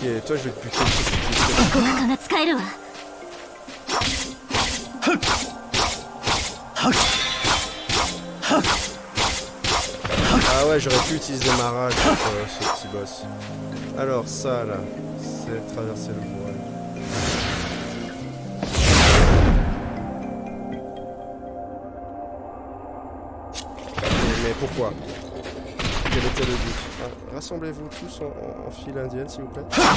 Ok, toi je vais te buter. Ah ouais, j'aurais pu utiliser ma rage pour ce petit boss. Alors ça là, c'est traverser le voile. Mais pourquoi? Quel était le but? Ah, rassemblez-vous tous en file indienne s'il vous plaît. Voilà.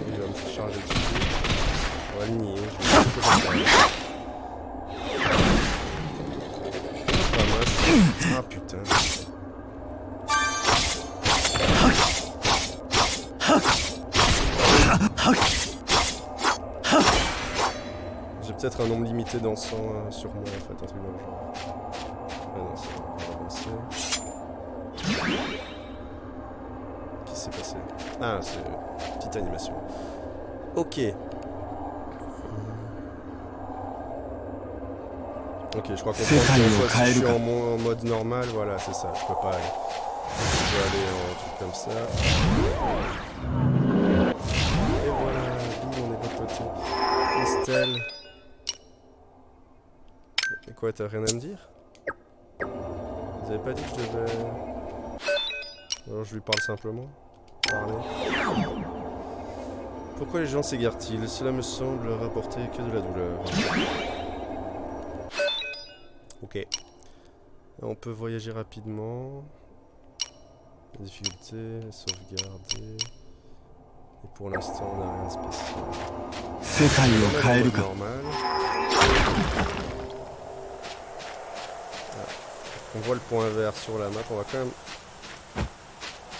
Il va me charger dessus. On va le nier. Ah putain. J'ai peut-être un nombre limité d'encens sur moi en fait, un truc dans le genre. Ah non, ça va avancer. Qu'est-ce qui s'est passé? Ah, c'est une petite animation. Ok. Ok, je crois qu'on peut si je suis en mode normal, voilà, c'est ça, je peux pas aller. Je peux aller en truc comme ça. Et voilà, boum, on est de côté. Estelle. Et quoi, t'as rien à me dire? Vous avez pas dit que je devais... Alors je lui parle simplement. Parler. Pourquoi les gens s'égarent-ils? Cela me semble rapporter que de la douleur. Ok. On peut voyager rapidement. Difficulté, sauvegarder. Et pour l'instant, on n'a rien de spécial. Normal. On voit le point vert sur la map. On va quand même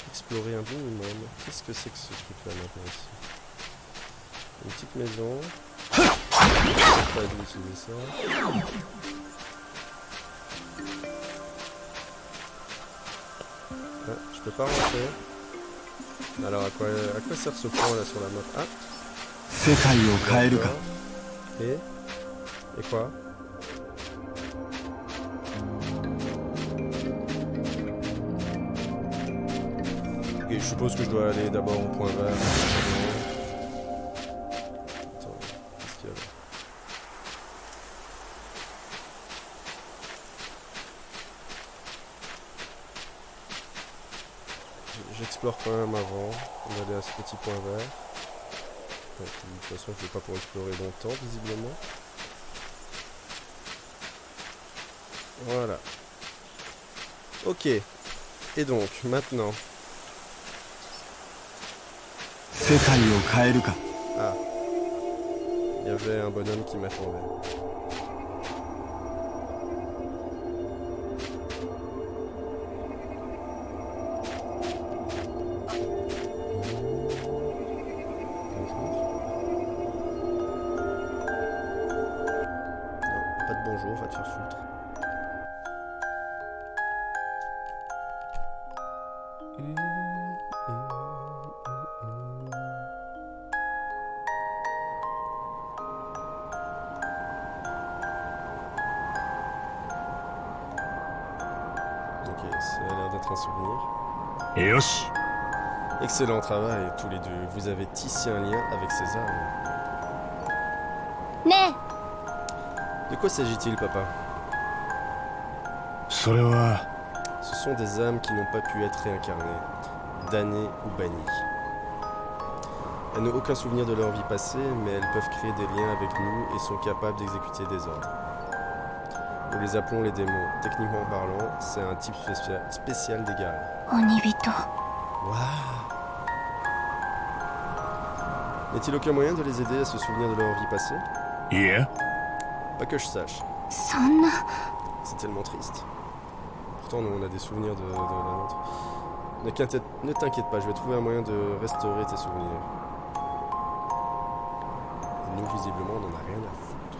explorer un minimum. Qu'est-ce que c'est que ce truc-là maintenant ici? Une petite maison. Je sais pas d'utiliser ça. Ah, je peux pas rentrer. Alors à quoi sert ce point là sur la map? Ah, et quoi? Ok, je suppose que je dois aller d'abord au point vert. Attends, qu'est-ce qu'il y a là? J'explore quand même avant d'aller à ce petit point vert. Donc, de toute façon, je ne vais pas pouvoir explorer longtemps, visiblement. Voilà. Ok. Et donc, maintenant... Ah. Il y avait un bonhomme qui m'attendait. Bonjour, va te faire foutre. Ok, ça a l'air d'être un souvenir. Yoshi. Excellent travail, tous les deux. Vous avez tissé un lien avec ces armes. Né. De quoi s'agit-il, papa? Ce sont des âmes qui n'ont pas pu être réincarnées, damnées ou bannies. Elles n'ont aucun souvenir de leur vie passée, mais elles peuvent créer des liens avec nous et sont capables d'exécuter des ordres. Nous les appelons les démons. Techniquement parlant, c'est un type spécial d'égaré. Onibito. Waouh! N'est-il aucun moyen de les aider à se souvenir de leur vie passée? Pas que je sache. Sonna. C'est tellement triste. Pourtant, nous, on a des souvenirs de la nôtre. Ne t'inquiète pas, je vais trouver un moyen de restaurer tes souvenirs. Nous, visiblement, on n'en a rien à foutre.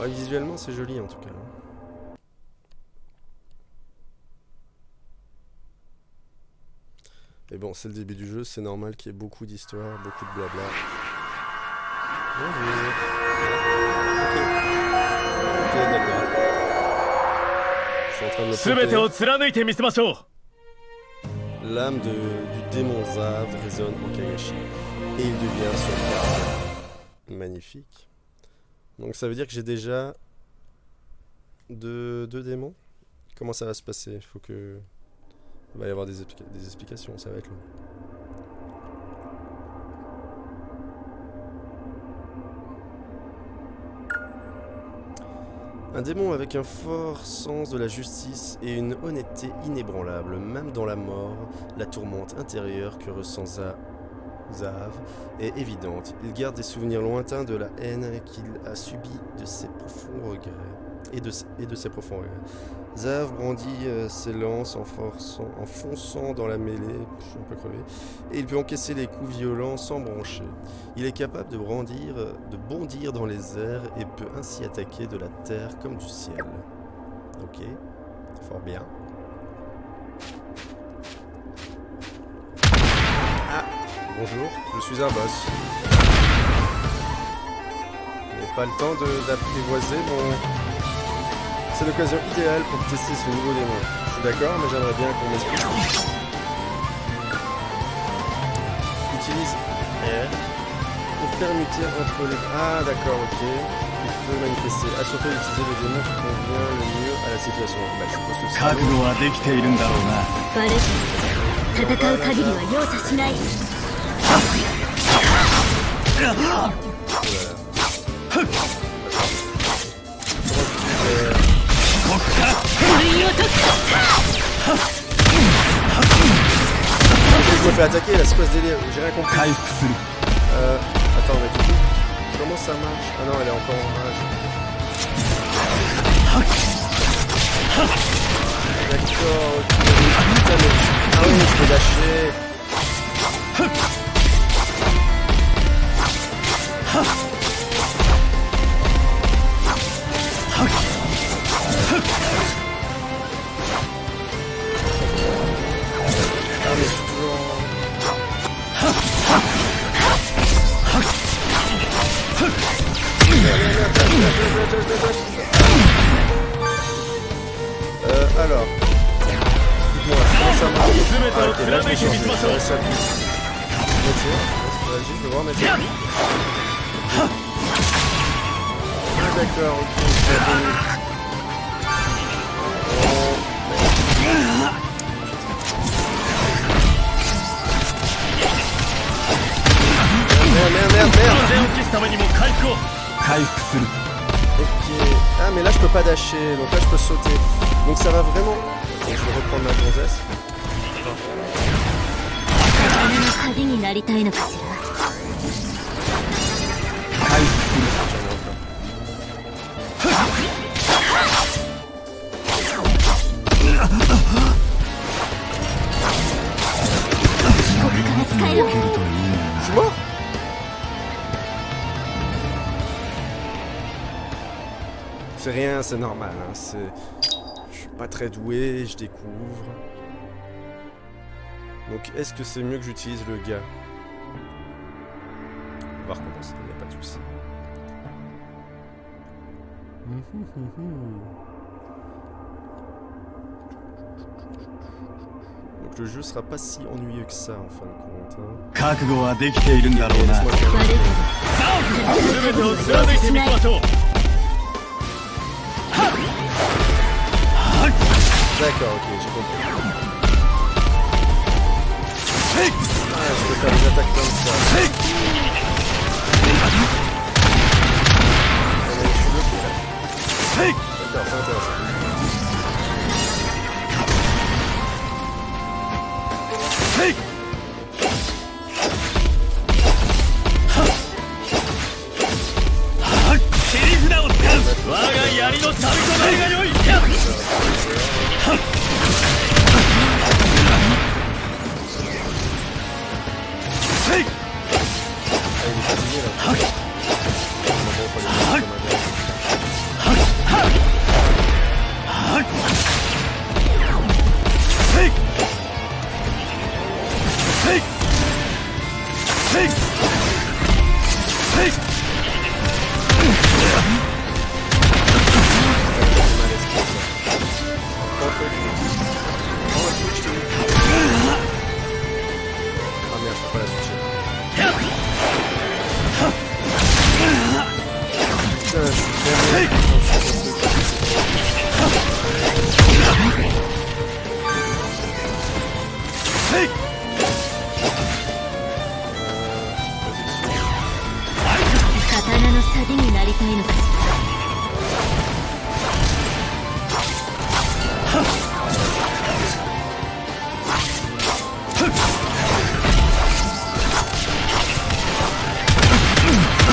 Ouais, visuellement, c'est joli en tout cas. Mais bon, c'est le début du jeu, c'est normal qu'il y ait beaucoup d'histoires, beaucoup de blabla. Bonjour. Ok, d'accord. Je suis en train de le porter. L'âme du démon Zav résonne en Kagashi et il devient son gardien. Magnifique. Donc ça veut dire que j'ai déjà deux démons. Comment ça va se passer? Il faut que... Il va y avoir des explications, ça va être long. Un démon avec un fort sens de la justice et une honnêteté inébranlable, même dans la mort, la tourmente intérieure que ressent Zav est évidente. Il garde des souvenirs lointains de la haine qu'il a subie de ses profonds regrets. Et de ses profonds regrets. Zav brandit ses lances en fonçant dans la mêlée, je suis un peu crevé, et il peut encaisser les coups violents sans broncher. Il est capable de bondir dans les airs et peut ainsi attaquer de la terre comme du ciel. Ok, fort bien. Ah, bonjour, je suis un boss. Je n'ai pas le temps d'apprivoiser mon... C'est l'occasion idéale pour tester ce nouveau démon. Je suis d'accord, mais j'aimerais bien qu'on m'explique. Utilise R pour permuter entre les... Ah d'accord, ok. Il peut manifester. À surtout utiliser le démon qui convient le mieux à la situation. Bah, je suppose que c'est... Je me fais attaquer là, c'est quoi ce délire? J'ai rien compris. Attends, mais du coup, comment ça marche? Ah non, elle est encore en rage. D'accord, ok. Putain, mais... Ah oui, je peux lâcher. Alors, dites-moi, comment ça marche? Ah, ok, là je vais changer, je vais s'appuyer. Métier, je vais voir métier. Ah d'accord, ok, je vais donner. Merde. Ok. Ah mais là je peux pas dasher, donc là je peux sauter. Donc ça va vraiment... Ok, je vais reprendre ma gonzesse. Je suis mort? C'est rien, c'est normal. Hein. Je suis pas très doué, je découvre. Donc est-ce que c'est mieux que j'utilise le gars? On va recommencer, il n'y a pas de souci. Donc le jeu sera pas si ennuyeux que ça en fin de compte. Hein. D'accord, ok, j'ai compris. Ah, je peux faire des attaques comme ça. D'accord, c'est intéressant.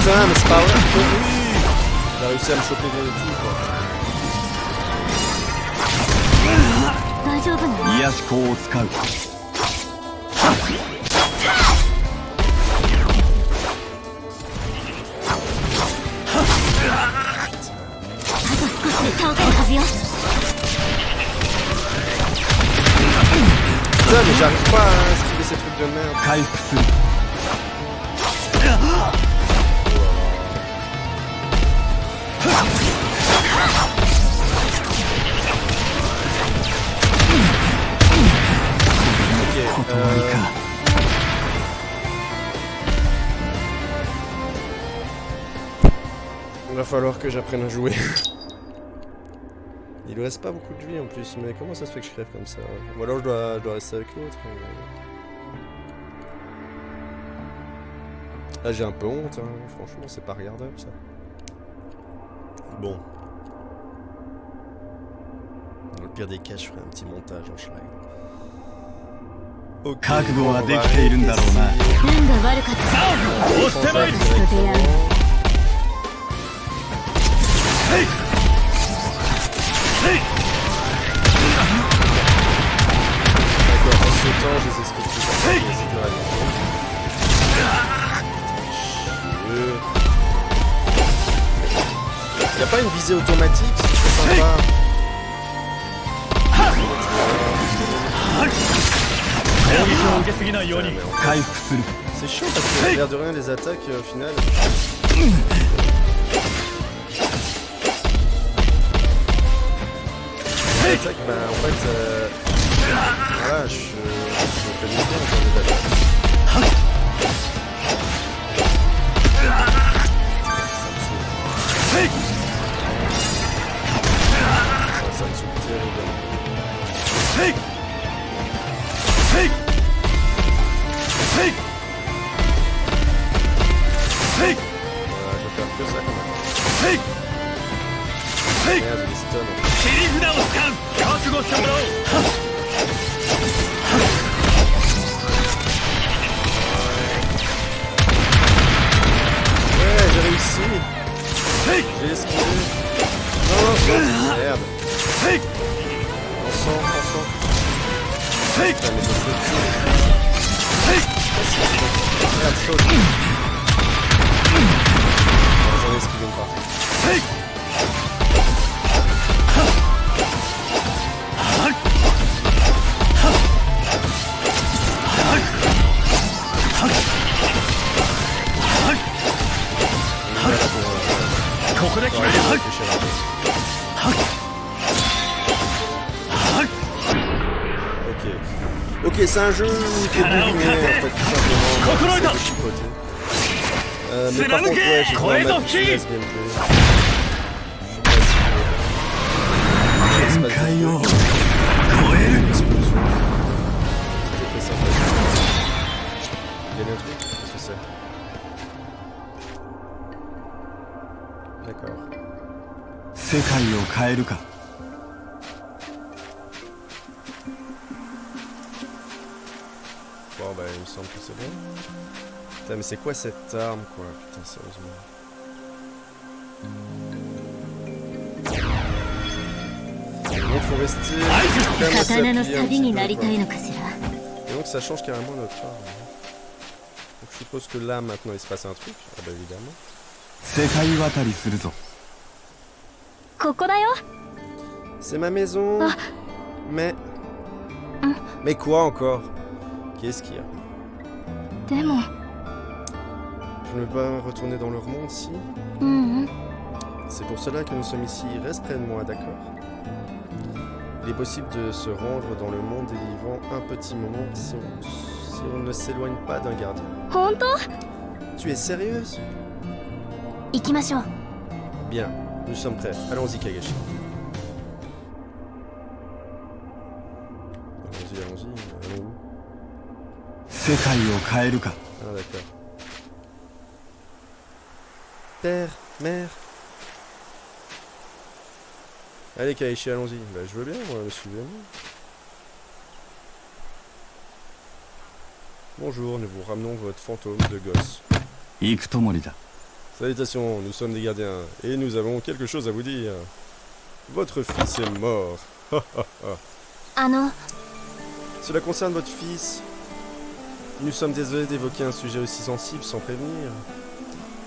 Putain, mais c'est pas vrai. Oui. Il a réussi à me choper des tout, quoi. 大丈夫なの？癒し口を使う。あと少しで倒せるはずよ。 Putain, mais j'arrive pas à esquiver ces trucs de merde. 回復する。 Il va falloir que j'apprenne à jouer. Il lui reste pas beaucoup de vie en plus, mais comment ça se fait que je crève comme ça? Ou alors je dois rester avec l'autre. Là j'ai un peu honte, hein. Franchement c'est pas regardable ça. Bon. Dans le pire des cas, je ferai un petit montage en schlag. Ok, 覚悟はできているんだろうな。運が悪かったさあ押してまいる。と出会う D'accord, en sautant, je les esquive tout ça. C'est dur à dire. Y'a pas une visée automatique, c'est sympa. C'est chiant parce que l'air de rien les attaques au final. Les attaques, bah en fait voilà, je fais du bien dans les attaques. Ça me saoule terriblement. Voilà, je vais faire que ça quand même. Merde, il est stun. 切り札を使う。覚悟してもらおう。 Ouais, j'ai réussi. J'ai esquivé. Non, non, merde. On sent. Putain, mais je peux tirer. Merde, saute. J'en ai esquivé une partie. Ok, c'est un jeu où il faut deviner en fait tout simplement, c'est de chipoter. Mais par contre ouais, j'ai vraiment m'habituer à ce gameplay. Je sais pas si explosion. C'était fait sympa. Gagner un truc, qu'est-ce que c'est? D'accord. 世界を変えるか。 Bon bah il me semble que c'est bon. Putain mais c'est quoi cette arme quoi? Putain sérieusement. Donc faut rester quand même à 刀の s'appuyer un 錆 petit に peu, なりた quoi. いのかしら。 Et donc ça change carrément notre arme. Donc je suppose que là maintenant il se passe un truc. Ah bah évidemment. 世界渡りするぞ。ここだよ。 C'est ma maison. Ah. Mais... Mais quoi encore? Qu'est-ce qu'il y a? でも Je ne veux pas retourner dans leur monde, si? ううん。 C'est pour cela que nous sommes ici. Reste près de moi, d'accord? Il est possible de se rendre dans le monde des vivants un petit moment si on ne s'éloigne pas d'un gardien. 本当？ Tu es sérieuse? 行きましょう。 Bien, nous sommes prêts. Allons-y, Kagashi. Allons-y, allons-y. Allons où? 世界を変えるか Ah, d'accord. Père, mère. Allez, Kaishi, allons-y. Bah, je veux bien, moi, suivez-moi. Bonjour, nous vous ramenons votre fantôme de gosse. 行くともりだ Salutations, nous sommes des gardiens, et nous avons quelque chose à vous dire. Votre fils est mort. あの Cela concerne votre fils. Nous sommes désolés d'évoquer un sujet aussi sensible sans prévenir.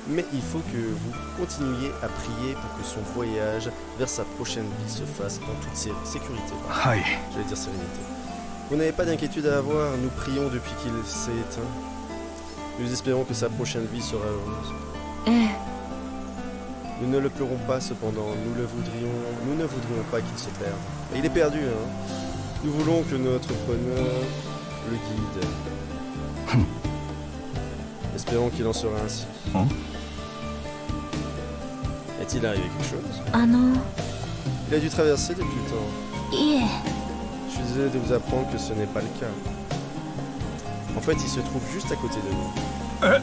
Mais il faut que vous continuiez à prier pour que son voyage vers sa prochaine vie se fasse en toute sécurité. はい J'allais dire sérénité. Vous n'avez pas d'inquiétude à avoir, nous prions depuis qu'il s'est éteint. Nous espérons que sa prochaine vie sera heureuse. ええ Nous ne le pleurons pas cependant, nous ne voudrions pas qu'il se perde. Et il est perdu, hein. Nous voulons que notre bonheur le guide. Espérons qu'il en sera ainsi. Hein? Est-il arrivé quelque chose? あの Il a dû traverser depuis le temps. いえ Je suis désolé de vous apprendre que ce n'est pas le cas. En fait, il se trouve juste à côté de nous.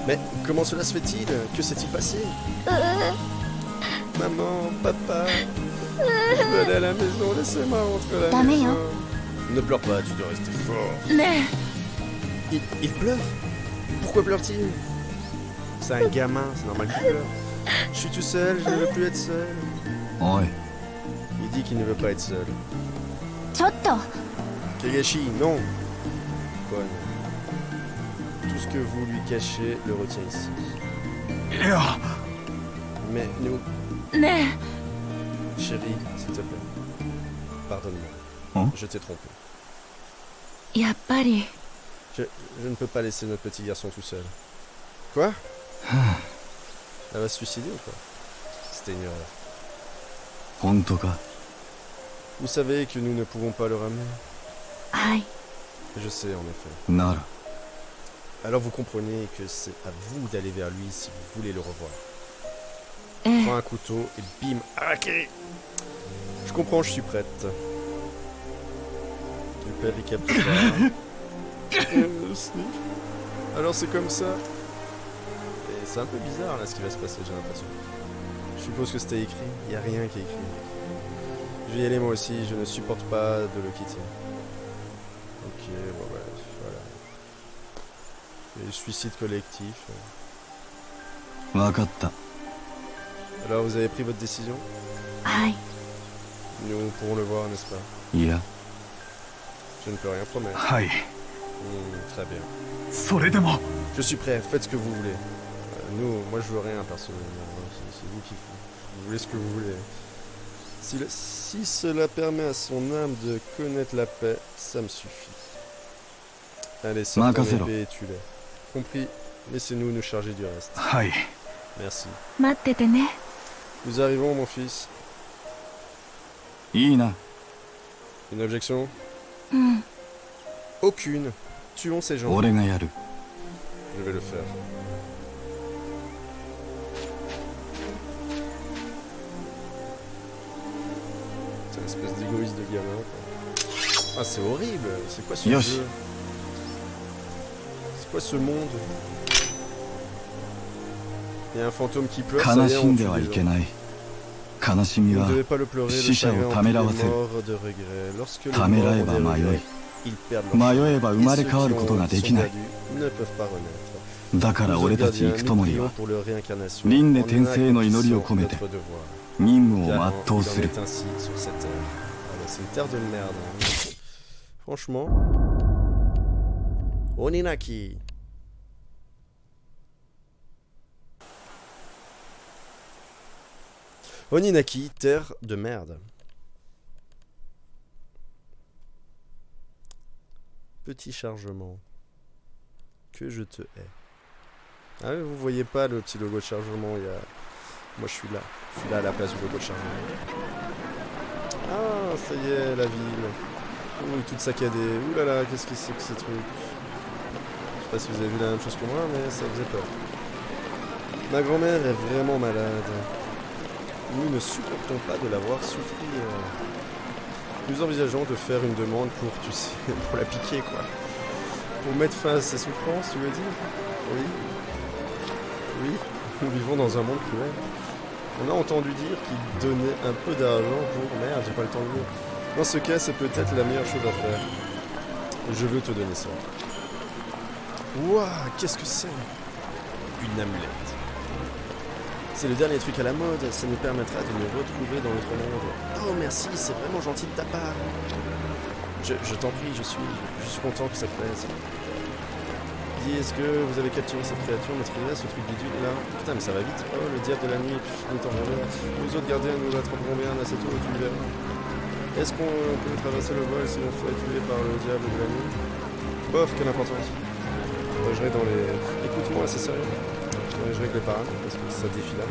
Mais comment cela se fait-il? Que s'est-il passé? Maman, papa, je veux aller à la maison, laissez-moi rentrer à la Dame, maison. hein. Ne pleure pas, tu dois rester fort. ね Il pleure? Pourquoi pleure-t-il? C'est un gamin, c'est normal qu'il pleure. Je suis tout seul, je ne veux plus être seul. おい Il dit qu'il ne veut pas être seul. ちょっと Kagashi, non. Quoi, non? Tout ce que vous lui cachez le retient ici. いや Mais nous, ね chérie, s'il te plaît, pardonne-moi. Hein? Je t'ai trompé. えやっぱり Je ne peux pas laisser notre petit garçon tout seul. Quoi? Elle va se suicider ou quoi? C'était une erreur. 本当か Vous savez que nous ne pouvons pas le ramener. はい Je sais, en effet. なら Alors vous comprenez que c'est à vous d'aller vers lui si vous voulez le revoir. ええ Prends un couteau et bim, arraqué. Je comprends, je suis prête. Le père récapitula. Sniff. Alors c'est comme ça. Et c'est un peu bizarre là ce qui va se passer, j'ai l'impression. Je suppose que c'était écrit. Il n'y a rien qui est écrit. Je vais y aller moi aussi, je ne supporte pas de le quitter. Ok, bon bah voilà. Et suicide collectif. 分かった Alors vous avez pris votre décision? はい Nous pourrons le voir, n'est-ce pas? いや Je ne peux rien promettre. はい Très bien. それでも Je suis prêt, faites ce que vous voulez. Moi je veux rien personnellement. C'est vous qui vous voulez ce que vous voulez. Si cela permet à son âme de connaître la paix, ça me suffit. Allez, sors ton Makasero. épée et tue-les. Compris, laissez-nous nous charger du reste. はい Merci. 待っててね Nous arrivons, mon fils. いいな Une objection? うん Aucune. Tuons ces gens. 俺がやる Je vais le faire. C'est une espèce d'égoïste de gamin, quoi. Ah, c'est horrible. C'est quoi ce Yoshi. jeu? C'est quoi ce monde? Il y a un fantôme qui pleure, ça y 悲 est, し on ん tue ではい des け gens. ない悲しみ Vous は ne devez pas le pleurer, le 死者を chagrin ためら emplit わ les せる morts de regret. Lorsque les ためらえ morts ば ont des 迷い regrets, ils perdent leur 迷えば生ま Et れ ceux 変わる qui ことが ont で sont きない perdus ne peuvent pas renaître. だから Nous 俺 autres たち gardiens, 行くと nous もり prions は pour leur réincarnation. 輪廻 En 転生の祈りを込めて accomplissant notre devoir. 任務を Car 全う il す en る est ainsi sur cette terre. Ah bah, c'est une terre de merde. Hein. Franchement. Oninaki. Oninaki, terre de merde. Petit chargement. Que je te hais. Ah oui, vous voyez pas le petit logo de chargement, il y a... Moi je suis là. Je suis là à la place du logo de chargement. Ah, ça y est, la ville. Ouh, toute saccadée. Ouh là là, qu'est-ce que c'est que ces trucs. Je sais pas si vous avez vu la même chose que moi, mais ça faisait peur. Ma grand-mère est vraiment malade. Nous ne supportons pas de la voir souffrir. Nous envisageons de faire une demande pour, tu sais, pour la piquer, quoi. Pour mettre fin à ses souffrances, tu veux dire? Oui. Oui, nous vivons dans un monde cruel. On a entendu dire qu'il donnait un peu d'argent pour... Merde, j'ai pas le temps de lire. Dans ce cas, c'est peut-être la meilleure chose à faire. Je veux te donner ça. Ouah, qu'est-ce que c'est? Une amulette. C'est le dernier truc à la mode, ça nous permettra de nous retrouver dans notre monde. Oh merci, c'est vraiment gentil de ta part. Je t'en prie, je suis content que ça te plaise. Dis, est-ce que vous avez capturé cette créature maîtrisée, ce truc bidule là? Putain, mais ça va vite. Oh, le diable de la nuit, nous t'en reviens. Nous autres gardiens, nous l'attraperons bien à cette eau, tu verras. Est-ce qu'on peut traverser le vol si on se fait tuer par le diable de la nuit? Bof, quelle importance. Je règle dans les... Écoute-moi, c'est sérieux. Je règle les paramètres parce que ça défile là.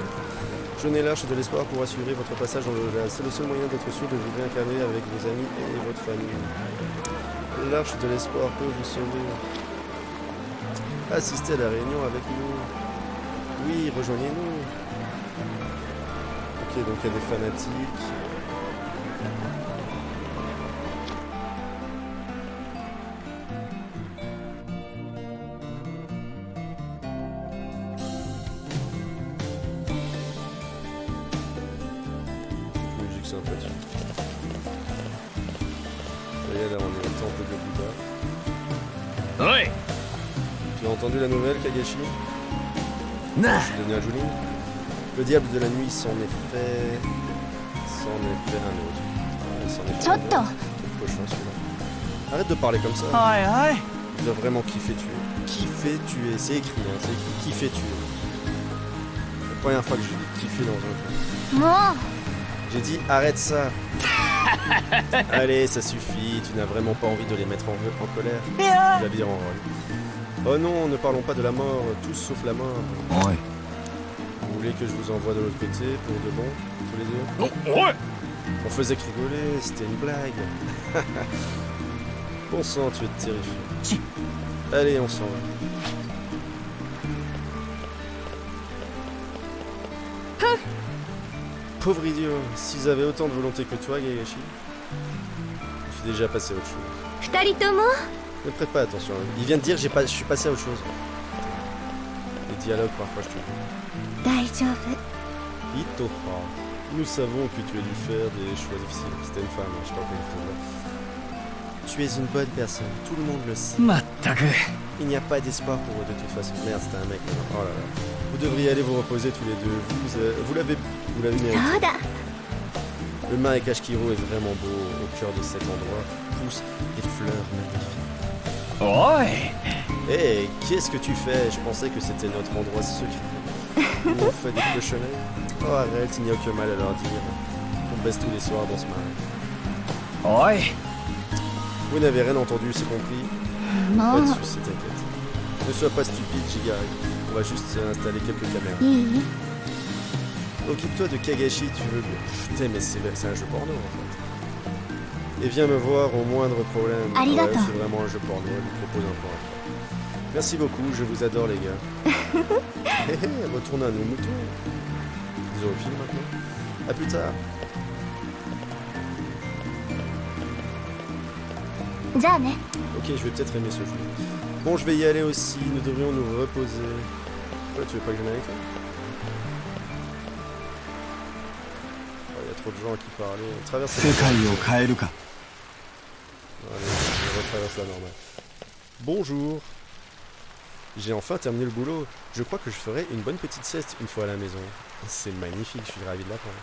Je n'ai l'arche de l'espoir pour assurer votre passage dans l'au-delà. C'est le seul moyen d'être sûr de vous réincarner avec vos amis et votre famille. L'arche de l'espoir peut vous sauver. Assistez à la réunion avec nous. Oui, rejoignez-nous. Ok, donc il y a des fanatiques. Musique sympathique. Ça y est, là on est au temple de Bouddha. Oi! Tu as entendu la nouvelle, Kagashi? Na! Je suis devenu à Julin. Le diable de la nuit s'en est fait un autre. Il s'en est fait un autre. Quel cochon celui-là. Arrête de parler comme ça. Aïe aïe! Tu dois vraiment kiffer tuer. Kiffer tuer, c'est écrit, hein, c'est écrit. Kiffer tuer. La première fois que j'ai dit kiffer dans un jeu. J'ai dit arrête ça. Allez, ça suffit, tu n'as vraiment pas envie de les mettre en colère. Tu vas bien en rôle. Oh non, ne parlons pas de la mort, tous sauf la mort. Ouais. Vous voulez que je vous envoie de l'autre côté, pour de bon, tous les deux? Ouais! On faisait que rigoler, c'était une blague. Bon sang, tu es terrifiant. Allez, on s'en va. Pauvre idiot, s'ils avaient autant de volonté que toi, Kagashi, je suis déjà passé à autre chose. 二人とも Ne prête pas attention, il vient de dire je suis passé à autre chose. Les dialogues parfois je te dis. 大丈夫 Itoha, nous savons que tu as dû faire des choix difficiles. C'était une femme, je sais pas quoi il faut. Tu es une bonne personne, tout le monde le sait. まったく Il n'y a pas d'espoir pour eux de toute façon. Merde, c'était un mec. Oh là là. Vous devriez aller vous reposer tous les deux. Vous l'avez mérité. そうだ Le marécage Kiro est vraiment beau. Au cœur de cet endroit poussent des fleurs magnifiques. おい Hé, qu'est-ce que tu fais? Je pensais que c'était notre endroit secret. On fait des cochonneries. Oh arrête, il n'y a aucun mal à leur dire. On baisse tous les soirs dans ce marais. おい Vous n'avez rien entendu, c'est compris? Pas も de soucis, t'inquiète. Ne sois pas stupide, Jigari. On va juste installer quelques caméras. ういい Occupe-toi de Kagashi, tu veux bien. Putain, mais c'est un jeu porno en fait. Et viens me voir au moindre problème. Arigato. Ouais, c'est vraiment un jeu porno, elle lui propose un point. Merci beaucoup, je vous adore les gars. Hé hé, retourne à nos moutons. Zoophile maintenant. A plus tard. じゃあね Ok, je vais peut-être aimer ce jeu. Bon, je vais y aller aussi, nous devrions nous reposer. Ouais, tu veux pas que je vienne avec toi? Oh, y a trop de gens à qui parler. On traverse 世界を変えるか。 Allez, je retraverse la normale. Bonjour. J'ai enfin terminé le boulot. Je crois que je ferai une bonne petite sieste une fois à la maison. C'est magnifique, je suis ravi de l'apprendre.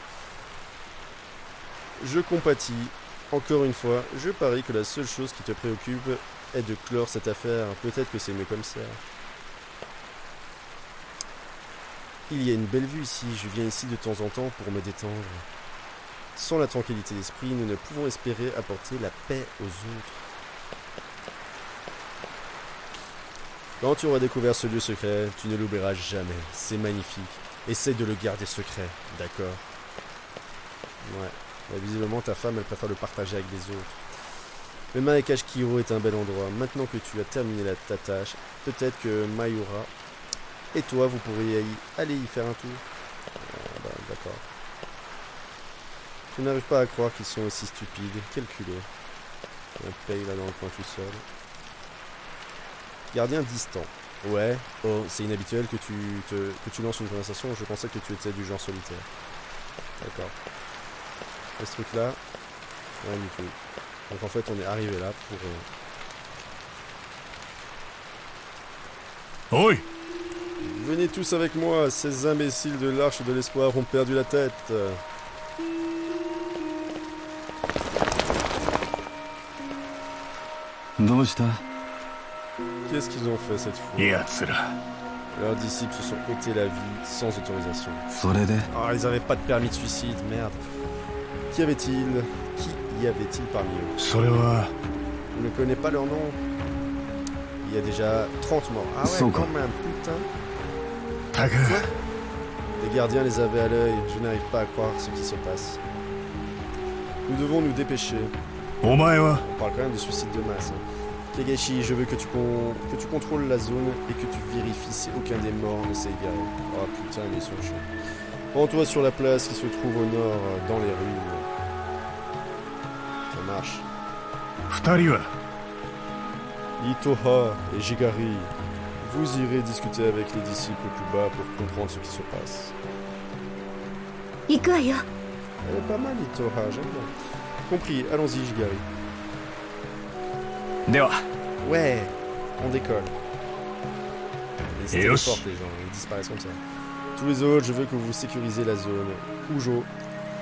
Je compatis. Encore une fois, je parie que la seule chose qui te préoccupe est de clore cette affaire. Peut-être que c'est mieux comme ça. Il y a une belle vue ici, je viens ici de temps en temps pour me détendre. Sans la tranquillité d'esprit, nous ne pouvons espérer apporter la paix aux autres. Quand tu auras découvert ce lieu secret, tu ne l'oublieras jamais. C'est magnifique. Essaye de le garder secret, d'accord? Ouais. Mais visiblement, ta femme, elle préfère le partager avec les autres. Le marécage Kiro est un bel endroit. Maintenant que tu as terminé ta tâche, peut-être que Mayura et toi, vous pourriez aller y faire un tour. Bah, d'accord. Je n'arrive pas à croire qu'ils sont aussi stupides. Quel culot. Un paye là dans le coin tout seul. Gardien distant. Ouais. Oh, c'est inhabituel que tu lances une conversation. Je pensais que tu étais du genre solitaire. D'accord. Et ce truc là, rien du tout. Donc en fait, on est arrivé là pour...おい Venez tous avec moi, ces imbéciles de l'Arche de l'Espoir ont perdu la tête. Qu'est-ce qu'ils ont fait cette fois? やつら Leurs disciples se sont ôtés la vie sans autorisation. それで Ah, ils avaient pas de permis de suicide, merde. Qui y avait-il parmi eux? それは On ne connaît pas leur nom. Il y a déjà 30 morts. Ah ouais, Soko. quand même, putain. タグ Les gardiens les avaient à l'œil. Je n'arrive pas à croire ce qui se passe. Nous devons nous dépêcher. お前は On parle quand même de suicide de masse. Hein. Kegashi, je veux que tu contrôles la zone et que tu vérifies si aucun des morts ne s'est égaré. Oh putain, mais ils sont chauds. Rends-toi sur la place qui se trouve au nord, dans les rues. Ça marche. 二人は Itoha et Jigari, vous irez discuter avec les disciples plus bas pour comprendre ce qui se passe. 行くわよ。 Elle est pas mal, Itoha, j'aime bien. Compris, allons-y, Jigari. では Ouais, on décolle. Ils se Et téléportent, les gens, ils disparaissent comme ça. Tous les autres, je veux que vous sécurisez la zone. Kujo,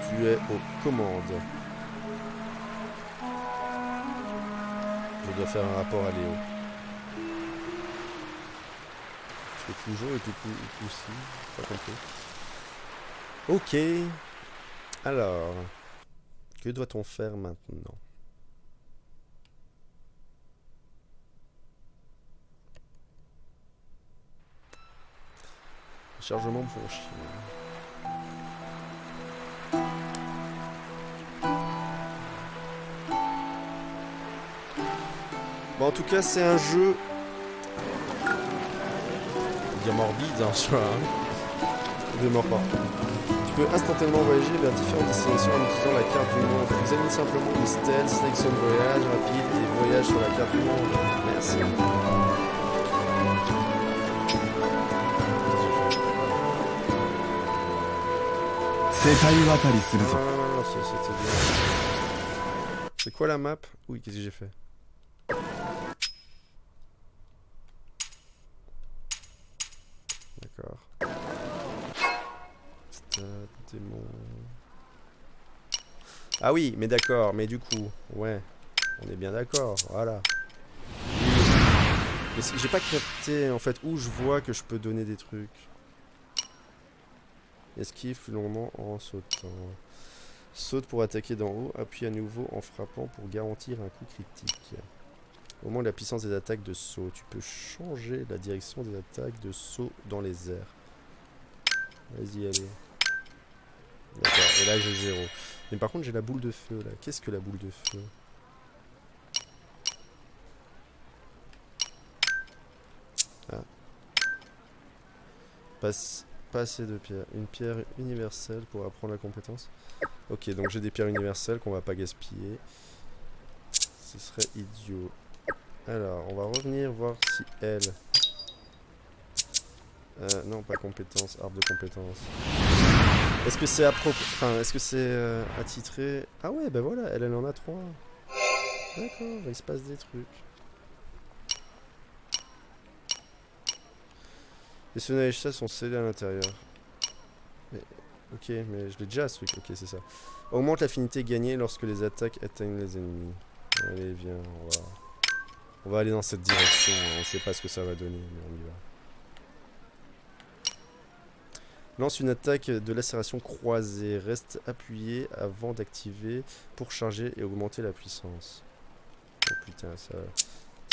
tu es aux commandes. Je dois faire un rapport à Léo. Est-ce que Kujo est tout aussi? Pas compris. Ok. Alors, que doit-on faire maintenant? Chargement pour Chine. Bon, en tout cas, c'est un jeu... dire morbide, en soi. De mort partout. Tu peux instantanément voyager vers différentes destinations en utilisant la carte du monde. Examine simplement les stealth, sélectionne voyage rapide et voyage sur la carte du monde. Merci. Ah, c'était bien. C'est quoi la map? Oui, qu'est-ce que j'ai fait? D'accord. Stade, démon. Ah oui, mais d'accord, mais du coup, ouais. On est bien d'accord, voilà. Mais j'ai pas capté en fait où je vois que je peux donner des trucs. Esquive plus longuement en sautant. Saute pour attaquer d'en haut, appuie à nouveau en frappant pour garantir un coup critique. Augmente de la puissance des attaques de saut. Tu peux changer la direction des attaques de saut dans les airs. Vas-y, allez. D'accord, et là j'ai 0. Mais par contre j'ai la boule de feu là. Qu'est-ce que la boule de feu? Ah. Pas assez de pierres. Une pierre universelle pour apprendre la compétence. Ok, donc j'ai des pierres universelles qu'on va pas gaspiller. Ce serait idiot. Alors, on va revenir voir si elle... non, pas compétence, arbre de compétence. Est-ce que c'est est-ce que c'est attitré? Ah ouais, ben voilà, elle en a 3. D'accord, il se passe des trucs. Les sonnages sont scellés à l'intérieur. Mais, ok, mais je l'ai déjà ce truc, ok, c'est ça. Augmente l'affinité gagnée lorsque les attaques atteignent les ennemis. Allez, viens, on va aller dans cette direction. On sait pas ce que ça va donner, mais on y va. Lance une attaque de lacération croisée. Reste appuyé avant d'activer pour charger et augmenter la puissance. Oh putain, ça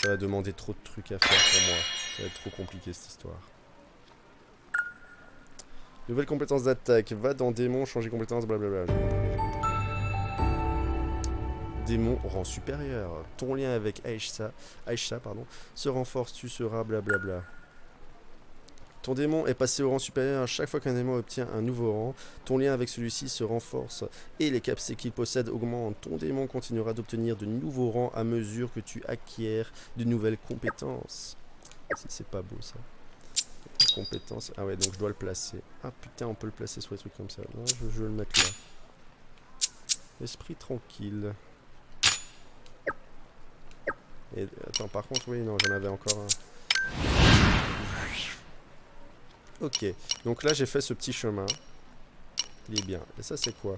va demander trop de trucs à faire pour moi. Ça va être trop compliqué cette histoire. Nouvelle compétence d'attaque. Va dans démon, changer compétence, blablabla. Démon rang supérieur. Ton lien avec Aisha se renforce, tu seras blablabla. Ton démon est passé au rang supérieur. À chaque fois qu'un démon obtient un nouveau rang, ton lien avec celui-ci se renforce et les capacités qu'il possède augmentent. Ton démon continuera d'obtenir de nouveaux rangs à mesure que tu acquiers de nouvelles compétences. C'est pas beau ça. Compétences. Ah ouais, donc je dois le placer. Ah putain, on peut le placer sur des trucs comme ça. Non, je veux le mettre là. Esprit tranquille. Et attends, par contre, oui, non, j'en avais encore un. Ok, donc là j'ai fait ce petit chemin. Il est bien. Et ça c'est quoi?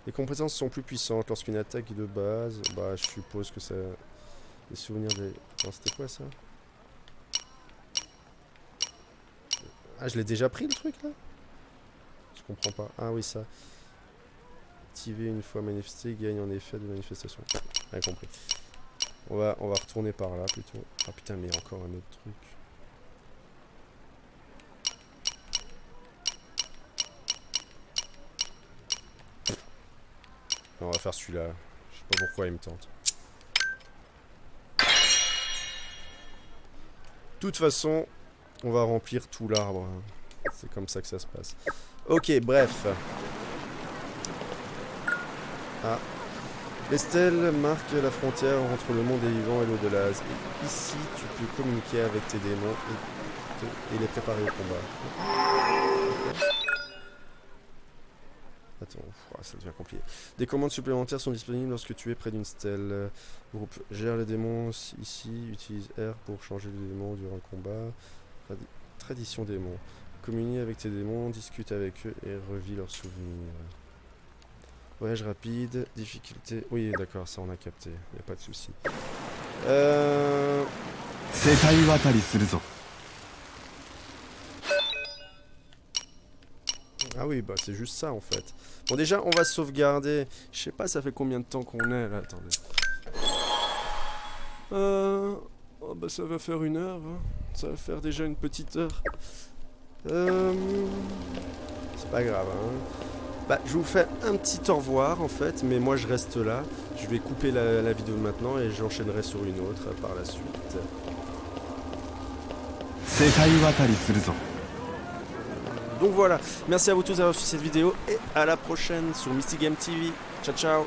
Les compétences sont plus puissantes lorsqu'une attaque de base. Bah je suppose que ça... Les souvenirs des... Attends, c'était quoi ça? Ah, je l'ai déjà pris le truc là? Je comprends pas. Ah oui, ça. Activer une fois manifesté, gagne en effet de manifestation. Rien compris. On va retourner par là plutôt. Ah putain, mais il y a encore un autre truc. On va faire celui-là. Je sais pas pourquoi il me tente. De toute façon, on va remplir tout l'arbre. C'est comme ça que ça se passe. Ok, bref. Ah. Les stèles marquent la frontière entre le monde des vivants et l'au-delà. Ici, tu peux communiquer avec tes démons et les préparer au combat. Attends, ça devient compliqué. Des commandes supplémentaires sont disponibles lorsque tu es près d'une stèle. Groupe gère les démons ici. Utilise R pour changer les démons durant le combat. Tradition démon. Communie avec tes démons, discute avec eux et revis leurs souvenirs. Voyage rapide, difficulté... Oui, d'accord, ça on a capté. Y a pas de souci. Ah oui, bah c'est juste ça en fait. Bon déjà, on va sauvegarder. Je sais pas, ça fait combien de temps qu'on est là? Attendez. Oh bah ça va faire 1 heure. Hein. Ça va faire déjà une petite heure. C'est pas grave. Hein. Bah, je vous fais un petit au revoir en fait, mais moi je reste là. Je vais couper la vidéo maintenant et j'enchaînerai sur une autre par la suite. Donc voilà, merci à vous tous d'avoir suivi cette vidéo et à la prochaine sur Misty Game TV. Ciao ciao.